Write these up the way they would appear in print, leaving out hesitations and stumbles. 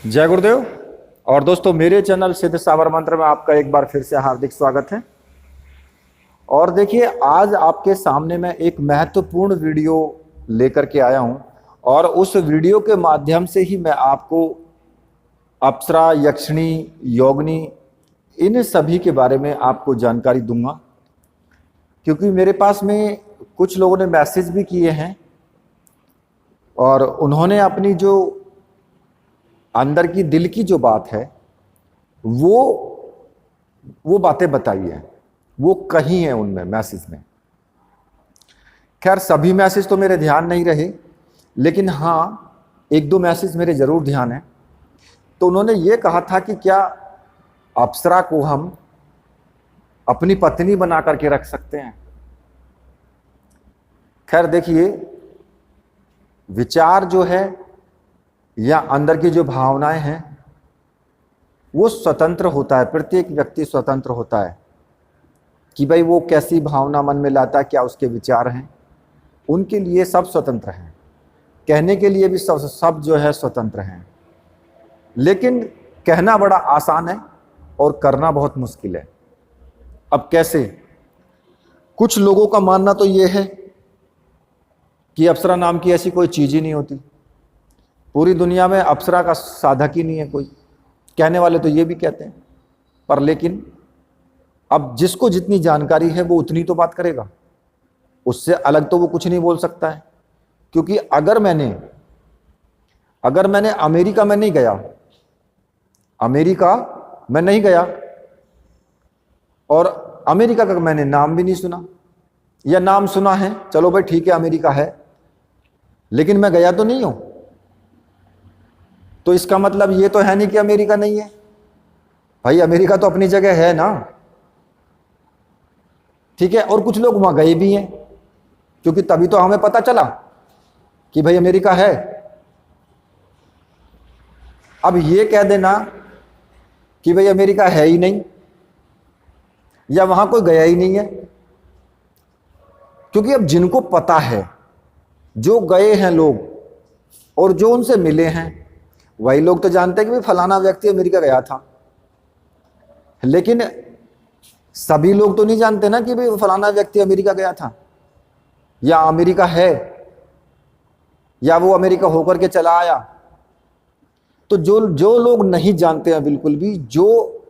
जय गुरुदेव। और दोस्तों, मेरे चैनल सिद्ध सावर मंत्र में आपका एक बार फिर से हार्दिक स्वागत है। और देखिए, आज आपके सामने मैं एक महत्वपूर्ण वीडियो लेकर के आया हूं और उस वीडियो के माध्यम से ही मैं आपको अप्सरा, यक्षिणी, योगिनी, इन सभी के बारे में आपको जानकारी दूंगा। क्योंकि मेरे पास में कुछ लोगों ने मैसेज भी किए हैं और उन्होंने अपनी जो अंदर की दिल की जो बात है वो बातें बताई है, वो कही है उनमें मैसेज में। खैर, सभी मैसेज तो मेरे ध्यान नहीं रहे, लेकिन हाँ, एक दो मैसेज मेरे जरूर ध्यान है। तो उन्होंने ये कहा था कि क्या अप्सरा को हम अपनी पत्नी बना करके रख सकते हैं। खैर देखिए, विचार जो है या अंदर की जो भावनाएं हैं वो स्वतंत्र होता है। प्रत्येक व्यक्ति स्वतंत्र होता है कि भाई वो कैसी भावना मन में लाता है, क्या उसके विचार हैं, उनके लिए सब स्वतंत्र हैं। कहने के लिए भी सब जो है स्वतंत्र हैं। लेकिन कहना बड़ा आसान है और करना बहुत मुश्किल है। अब कैसे? कुछ लोगों का मानना तो ये है कि अप्सरा नाम की ऐसी कोई चीज ही नहीं होती, पूरी दुनिया में अप्सरा का साधक ही नहीं है कोई। कहने वाले तो ये भी कहते हैं, पर लेकिन अब जिसको जितनी जानकारी है वो उतनी तो बात करेगा, उससे अलग तो वो कुछ नहीं बोल सकता है। क्योंकि अगर मैंने अमेरिका में नहीं गया और अमेरिका का मैंने नाम भी नहीं सुना, या नाम सुना है, चलो भाई ठीक है अमेरिका है, लेकिन मैं गया तो नहीं हूं, तो इसका मतलब ये तो है नहीं कि अमेरिका नहीं है। भाई अमेरिका तो अपनी जगह है ना, ठीक है। और कुछ लोग वहां गए भी हैं, क्योंकि तभी तो हमें पता चला कि भाई अमेरिका है। अब ये कह देना कि भाई अमेरिका है ही नहीं या वहां कोई गया ही नहीं है, क्योंकि अब जिनको पता है, जो गए हैं लोग और जो उनसे मिले हैं, वही लोग तो जानते हैं कि भाई फलाना व्यक्ति अमेरिका गया था। लेकिन सभी लोग तो नहीं जानते ना कि भाई फलाना व्यक्ति अमेरिका गया था, या अमेरिका है, या वो अमेरिका होकर के चला आया। तो जो लोग नहीं जानते हैं बिल्कुल भी, जो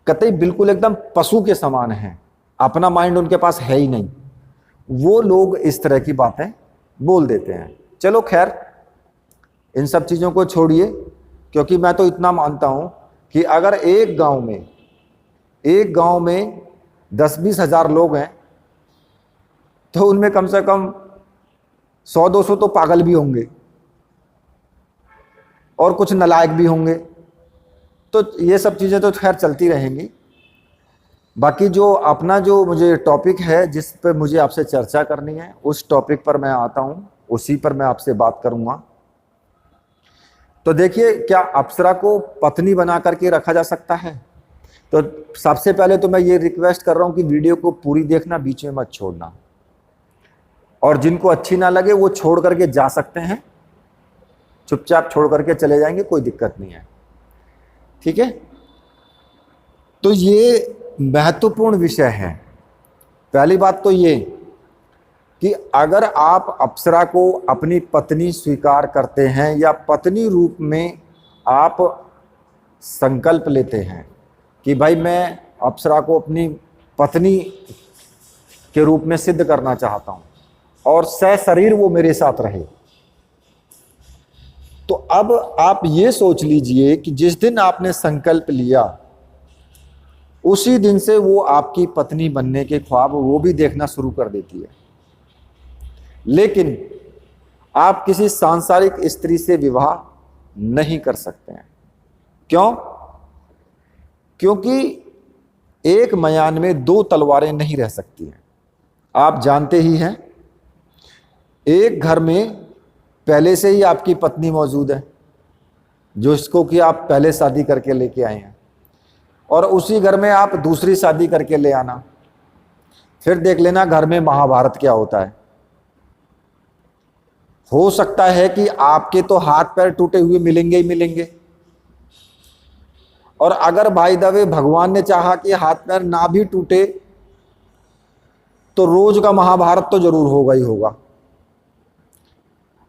कतई बिल्कुल एकदम पशु के समान हैं, अपना माइंड उनके पास है ही नहीं, वो लोग इस तरह की बातें बोल देते हैं। चलो खैर, इन सब चीज़ों को छोड़िए, क्योंकि मैं तो इतना मानता हूं कि अगर एक गांव में 10-20 हजार लोग हैं, तो उनमें कम से कम 100-200 तो पागल भी होंगे और कुछ नालायक भी होंगे। तो ये सब चीज़ें तो खैर चलती रहेंगी। बाकी जो अपना जो मुझे टॉपिक है, जिस पर मुझे आपसे चर्चा करनी है, उस टॉपिक पर मैं आता हूं, उसी पर मैं आपसे बात करूंगा। तो देखिए, क्या अप्सरा को पत्नी बना करके रखा जा सकता है? तो सबसे पहले तो मैं ये रिक्वेस्ट कर रहा हूं कि वीडियो को पूरी देखना, बीच में मत छोड़ना। और जिनको अच्छी ना लगे वो छोड़ करके जा सकते हैं, चुपचाप छोड़ करके चले जाएंगे, कोई दिक्कत नहीं है, ठीक है। तो ये महत्वपूर्ण विषय है। पहली बात तो ये कि अगर आप अप्सरा को अपनी पत्नी स्वीकार करते हैं या पत्नी रूप में आप संकल्प लेते हैं कि भाई मैं अप्सरा को अपनी पत्नी के रूप में सिद्ध करना चाहता हूं और सशरीर वो मेरे साथ रहे, तो अब आप ये सोच लीजिए कि जिस दिन आपने संकल्प लिया, उसी दिन से वो आपकी पत्नी बनने के ख्वाब वो भी देखना शुरू कर देती है। लेकिन आप किसी सांसारिक स्त्री से विवाह नहीं कर सकते हैं। क्यों? क्योंकि एक मयान में दो तलवारें नहीं रह सकती हैं। आप जानते ही हैं, एक घर में पहले से ही आपकी पत्नी मौजूद है, जो इसको कि आप पहले शादी करके लेके आए हैं, और उसी घर में आप दूसरी शादी करके ले आना। फिर देख लेना घर में महाभारत क्या होता है। हो सकता है कि आपके तो हाथ पैर टूटे हुए मिलेंगे ही मिलेंगे, और अगर बाय द वे भगवान ने चाहा कि हाथ पैर ना भी टूटे तो रोज का महाभारत तो जरूर होगा ही होगा,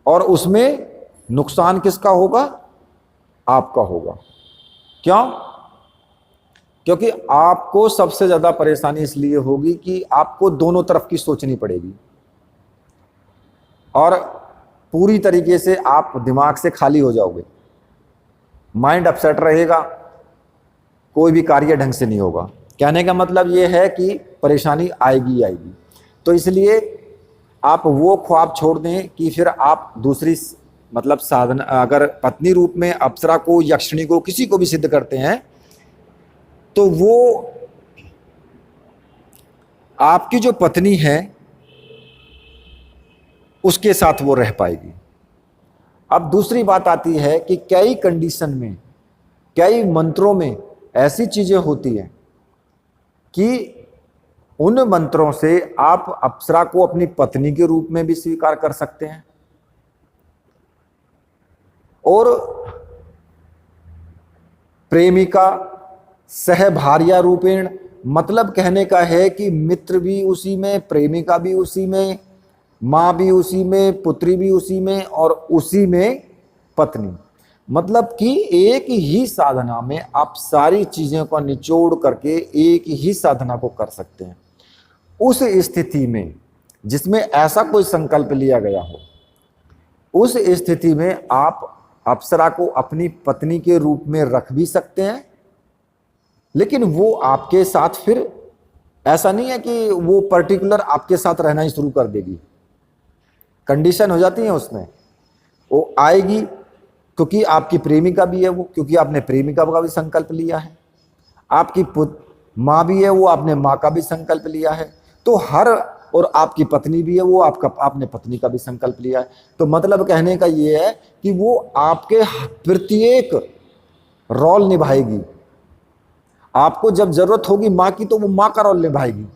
और उसमें नुकसान किसका होगा? आपका होगा। क्यों? क्योंकि आपको सबसे ज्यादा परेशानी इसलिए होगी कि आपको दोनों तरफ की सोचनी पड़ेगी और पूरी तरीके से आप दिमाग से खाली हो जाओगे, माइंड अपसेट रहेगा, कोई भी कार्य ढंग से नहीं होगा। कहने का मतलब यह है कि परेशानी आएगी आएगी। तो इसलिए आप वो ख्वाब छोड़ दें कि फिर आप दूसरी मतलब साधना, अगर पत्नी रूप में अप्सरा को, यक्षिणी को, किसी को भी सिद्ध करते हैं तो वो आपकी जो पत्नी है उसके साथ वो रह पाएगी। अब दूसरी बात आती है कि कई कंडीशन में, कई मंत्रों में ऐसी चीजें होती हैं कि उन मंत्रों से आप अप्सरा को अपनी पत्नी के रूप में भी स्वीकार कर सकते हैं और प्रेमिका सहभार्या रूपेण, मतलब कहने का है कि मित्र भी उसी में, प्रेमिका भी उसी में, मां भी उसी में, पुत्री भी उसी में और उसी में पत्नी। मतलब कि एक ही साधना में आप सारी चीजें को निचोड़ करके एक ही साधना को कर सकते हैं। उस स्थिति में जिसमें ऐसा कोई संकल्प लिया गया हो, उस स्थिति में आप अप्सरा को अपनी पत्नी के रूप में रख भी सकते हैं, लेकिन वो आपके साथ फिर ऐसा नहीं है कि वो पर्टिकुलर आपके साथ रहना ही शुरू कर देगी। कंडीशन हो जाती है उसमें, वो आएगी क्योंकि आपकी प्रेमिका भी है वो, क्योंकि आपने प्रेमिका का भी संकल्प लिया है, आपकी माँ भी है वो, आपने माँ का भी संकल्प लिया है, तो हर, और आपकी पत्नी भी है वो, आपने पत्नी का भी संकल्प लिया है। तो मतलब कहने का ये है कि वो आपके प्रत्येक रोल निभाएगी। आपको जब जरूरत होगी माँ की तो वो माँ का रोल निभाएगी,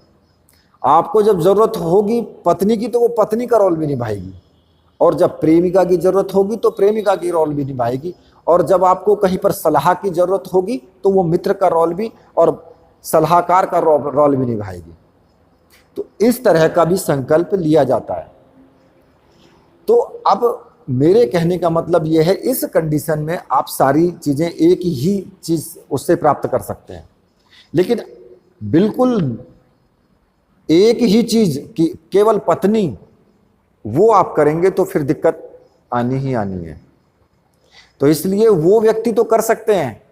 आपको जब जरूरत होगी पत्नी की तो वो पत्नी का रोल भी निभाएगी, और जब प्रेमिका की जरूरत होगी तो प्रेमिका की रोल भी निभाएगी, और जब आपको कहीं पर सलाह की जरूरत होगी तो वो मित्र का रोल भी और सलाहकार का रोल भी निभाएगी। तो इस तरह का भी संकल्प लिया जाता है। तो अब मेरे कहने का मतलब यह है, इस कंडीशन में आप सारी चीजें एक ही चीज उससे प्राप्त कर सकते हैं, लेकिन बिल्कुल एक ही चीज की केवल पत्नी वो आप करेंगे तो फिर दिक्कत आनी ही आनी है। तो इसलिए वो व्यक्ति तो कर सकते हैं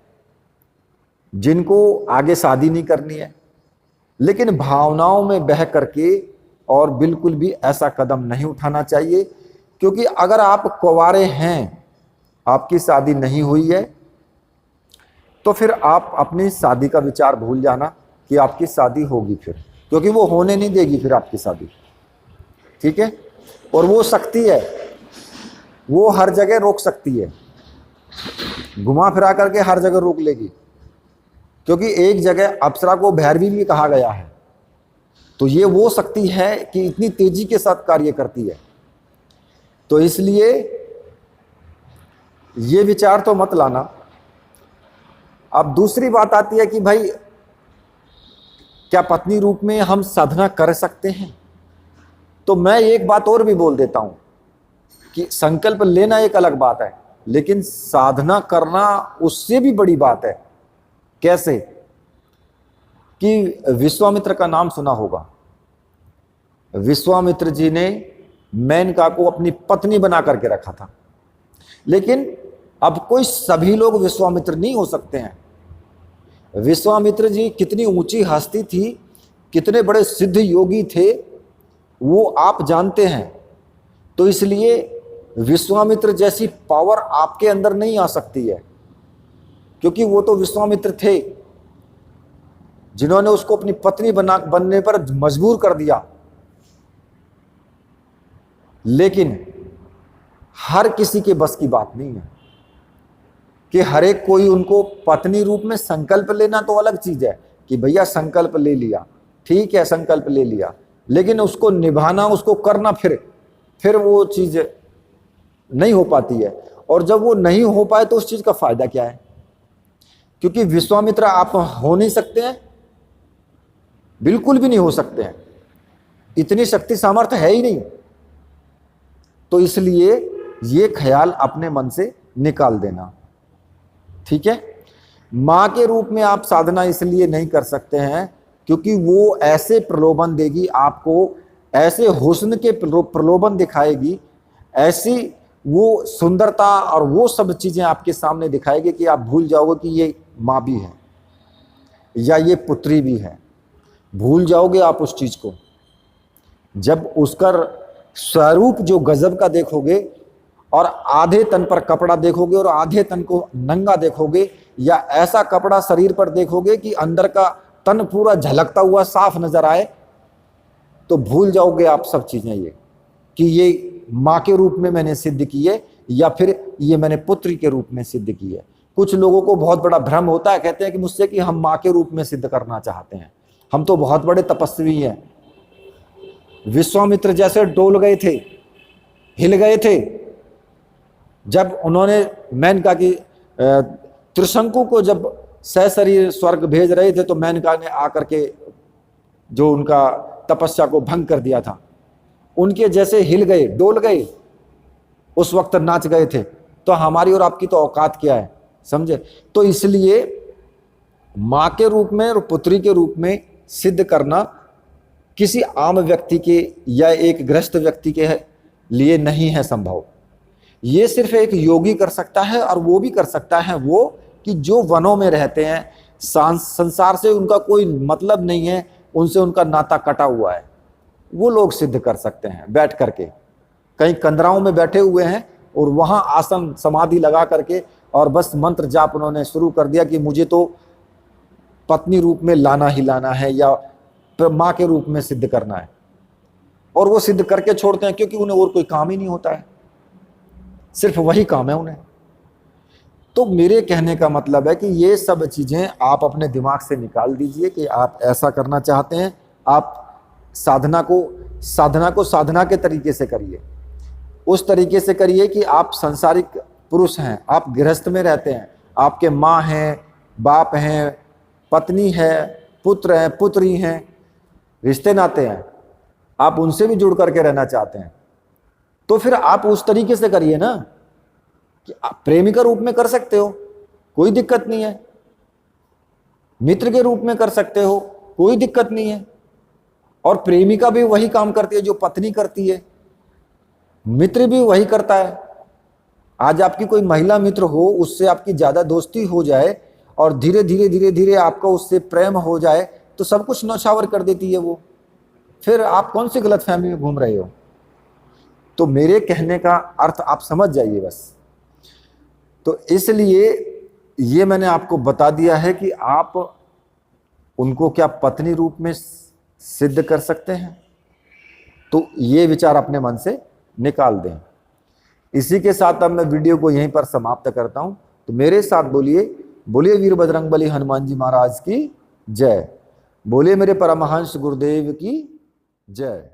जिनको आगे शादी नहीं करनी है, लेकिन भावनाओं में बह करके और बिल्कुल भी ऐसा कदम नहीं उठाना चाहिए, क्योंकि अगर आप कुंवारे हैं, आपकी शादी नहीं हुई है, तो फिर आप अपनी शादी का विचार भूल जाना कि आपकी शादी होगी फिर, क्योंकि वो होने नहीं देगी फिर आपकी शादी। ठीक है? और वो सकती है, वो हर जगह रोक सकती है, घुमा फिरा करके हर जगह रोक लेगी, क्योंकि एक जगह अप्सरा को भैरवी भी कहा गया है। तो ये वो शक्ति है कि इतनी तेजी के साथ कार्य करती है। तो इसलिए ये विचार तो मत लाना। अब दूसरी बात आती है कि भाई क्या पत्नी रूप में हम साधना कर सकते हैं? तो मैं एक बात और भी बोल देता हूं कि संकल्प लेना एक अलग बात है, लेकिन साधना करना उससे भी बड़ी बात है। कैसे? कि विश्वामित्र का नाम सुना होगा। विश्वामित्र जी ने मेनका को अपनी पत्नी बना करके रखा था, लेकिन अब कोई सभी लोग विश्वामित्र नहीं हो सकते हैं। विश्वामित्र जी कितनी ऊंची हस्ती थी, कितने बड़े सिद्ध योगी थे, वो आप जानते हैं। तो इसलिए विश्वामित्र जैसी पावर आपके अंदर नहीं आ सकती है, क्योंकि वो तो विश्वामित्र थे जिन्होंने उसको अपनी पत्नी बनने पर मजबूर कर दिया। लेकिन हर किसी के बस की बात नहीं है कि हर एक कोई उनको पत्नी रूप में संकल्प लेना तो अलग चीज है कि भैया संकल्प ले लिया, ठीक है, संकल्प ले लिया, लेकिन उसको निभाना, उसको करना, फिर वो चीज नहीं हो पाती है। और जब वो नहीं हो पाए तो उस चीज का फायदा क्या है? क्योंकि विश्वामित्र आप हो नहीं सकते हैं, बिल्कुल भी नहीं हो सकते हैं, इतनी शक्ति सामर्थ्य है ही नहीं। तो इसलिए ये ख्याल अपने मन से निकाल देना, ठीक है। मां के रूप में आप साधना इसलिए नहीं कर सकते हैं क्योंकि वो ऐसे प्रलोभन देगी आपको, ऐसे हुस्न के प्रलोभन दिखाएगी, ऐसी वो सुंदरता और वो सब चीजें आपके सामने दिखाएगी कि आप भूल जाओगे कि ये माँ भी है या ये पुत्री भी है। भूल जाओगे आप उस चीज को। जब उसका स्वरूप जो गजब का देखोगे और आधे तन पर कपड़ा देखोगे और आधे तन को नंगा देखोगे, या ऐसा कपड़ा शरीर पर देखोगे कि अंदर का तन पूरा झलकता हुआ साफ नजर आए, तो भूल जाओगे आप सब चीजें, ये कि ये माँ के रूप में मैंने सिद्ध की है या फिर ये मैंने पुत्री के रूप में सिद्ध की है। कुछ लोगों को बहुत बड़ा भ्रम होता है, कहते हैं कि मुझसे कि हम माँ के रूप में सिद्ध करना चाहते हैं, हम तो बहुत बड़े तपस्वी हैं। विश्वामित्र जैसे डोल गए थे, हिल गए थे जब उन्होंने मेनका की त्रिशंकु को जब सशरीर स्वर्ग भेज रहे थे, तो मेनका ने आकर के जो उनका तपस्या को भंग कर दिया था, उनके जैसे हिल गए, डोल गए, उस वक्त नाच गए थे। तो हमारी और आपकी तो औकात क्या है, समझे। तो इसलिए मां के रूप में और पुत्री के रूप में सिद्ध करना किसी आम व्यक्ति के या एक गृहस्थ व्यक्ति के लिए नहीं है संभव। ये सिर्फ एक योगी कर सकता है, और वो भी कर सकता है वो कि जो वनों में रहते हैं, संसार से उनका कोई मतलब नहीं है, उनसे उनका नाता कटा हुआ है, वो लोग सिद्ध कर सकते हैं। बैठ करके कहीं कंदराओं में बैठे हुए हैं और वहां आसन समाधि लगा करके और बस मंत्र जाप उन्होंने शुरू कर दिया कि मुझे तो पत्नी रूप में लाना ही लाना है या मां के रूप में सिद्ध करना है, और वो सिद्ध करके छोड़ते हैं क्योंकि उन्हें और कोई काम ही नहीं होता है, सिर्फ वही काम है उन्हें। तो मेरे कहने का मतलब है कि ये सब चीजें आप अपने दिमाग से निकाल दीजिए कि आप ऐसा करना चाहते हैं। आप साधना को साधना के तरीके से करिए, उस तरीके से करिए कि आप संसारिक पुरुष हैं, आप गृहस्थ में रहते हैं, आपके माँ हैं, बाप हैं, पत्नी है, पुत्र हैं, पुत्री हैं, रिश्ते नाते हैं, आप उनसे भी जुड़ करके रहना चाहते हैं, तो फिर आप उस तरीके से करिए ना कि आप प्रेमी के रूप में कर सकते हो, कोई दिक्कत नहीं है, मित्र के रूप में कर सकते हो, कोई दिक्कत नहीं है। और प्रेमिका भी वही काम करती है जो पत्नी करती है, मित्र भी वही करता है। आज आपकी कोई महिला मित्र हो, उससे आपकी ज्यादा दोस्ती हो जाए और धीरे धीरे आपका उससे प्रेम हो जाए, तो सब कुछ नौछावर कर देती है वो। फिर आप कौन सी गलतफहमी में घूम रहे हो। तो मेरे कहने का अर्थ आप समझ जाइए बस। तो इसलिए ये मैंने आपको बता दिया है कि आप उनको क्या पत्नी रूप में सिद्ध कर सकते हैं, तो ये विचार अपने मन से निकाल दें। इसी के साथ अब मैं वीडियो को यहीं पर समाप्त करता हूं। तो मेरे साथ बोलिए, बोलिए वीर बजरंगबली हनुमान जी महाराज की जय, बोलिए मेरे परमहंस गुरुदेव की जय।